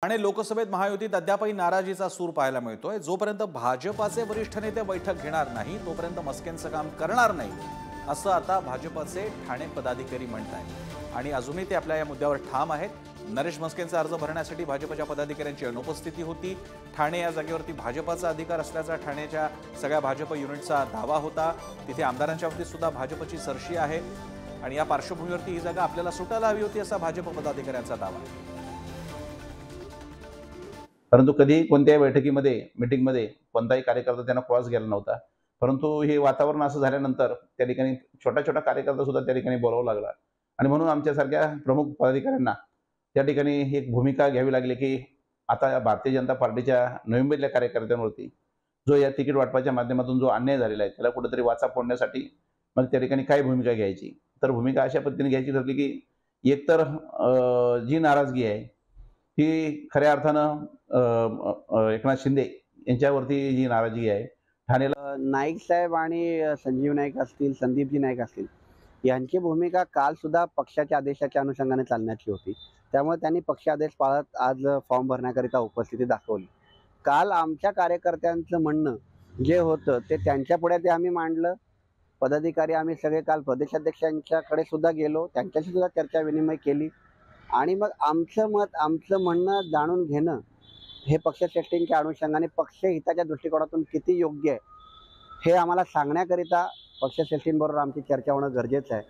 ठाणे लोकसभेत महायुतीत अद्यापही नाराजीचा सूर पाहायला मिळतोय। जोपर्यंत भाजपाचे वरिष्ठ नेते बैठक घेणार नाही तोपर्यंत मस्केंचं काम करणार नाही असं आता भाजपाचे ठाणे पदाधिकारी म्हणतात आणि अजूनही ते आपल्या या मुद्द्यावर ठाम आहेत। नरेश मस्केंचा अर्ज भरण्यासाठी भाजपच्या पदाधिकाऱ्यांची अनुपस्थिती होती। ठाणे या जागेवरती भाजपाचा अधिकार असल्याचा ठाण्याच्या सगळ्या भाजप युनिटचा दावा होता। तिथे आमदारांच्या बाबतीत सुद्धा भाजपची सरशी आहे आणि या पार्श्वभूमीवरती ही जागा आपल्याला सुटायला हवी होती असा भाजप पदाधिकाऱ्यांचा दावा। परंतु कधी कोणत्याही बैठकीमध्ये मीटिंगमध्ये कोणताही कार्यकर्ता त्यांना क्रॉस गेला नव्हता। परंतु हे वातावरण असं झाल्यानंतर त्या ठिकाणी छोटा छोटा कार्यकर्ता सुद्धा त्या ठिकाणी बोलावं लागला आणि म्हणून आमच्यासारख्या प्रमुख पदाधिकाऱ्यांना त्या ठिकाणी एक भूमिका घ्यावी लागली की आता भारतीय जनता पार्टीच्या नोव्हेंबरच्या कार्यकर्त्यांवरती जो या तिकीट वाटपाच्या माध्यमातून जो अन्याय झालेला आहे त्याला कुठेतरी वाचा फोडण्यासाठी मग त्या ठिकाणी काय भूमिका घ्यायची। तर भूमिका अशा पद्धतीने घ्यायची ठरली की एकतर जी नाराजगी आहे ही खऱ्या अर्थानं एकनाथ शिंदे यांच्यावरती जी नाराजगी आहे ठाण्याला नाईक साहेब आणि संजीव नाईक असतील, संदीपजी नाईक असतील यांची भूमिका काल सुद्धा पक्षाच्या आदेशाच्या अनुषंगाने चालण्याची होती। त्यामुळे त्यांनी पक्ष आदेश पाळत आज फॉर्म भरण्याकरिता उपस्थिती दाखवली। काल आमच्या कार्यकर्त्यांचं म्हणणं जे होतं ते त्यांच्या पुढे ते आम्ही मांडलं। पदाधिकारी आम्ही सगळे काल प्रदेशाध्यक्षांच्याकडे सुद्धा गेलो, त्यांच्याशी सुद्धा चर्चा विनिमय केली आणि मग आमचं मत आमचं म्हणणं जाणून घेणं हे पक्षश्रेष्ठींच्या अनुषंगाने पक्ष हिताच्या दृष्टिकोनातून किती योग्य आहे हे आम्हाला सांगण्याकरिता पक्षश्रेष्ठींबरोबर आमची चर्चा होणं गरजेचं आहे।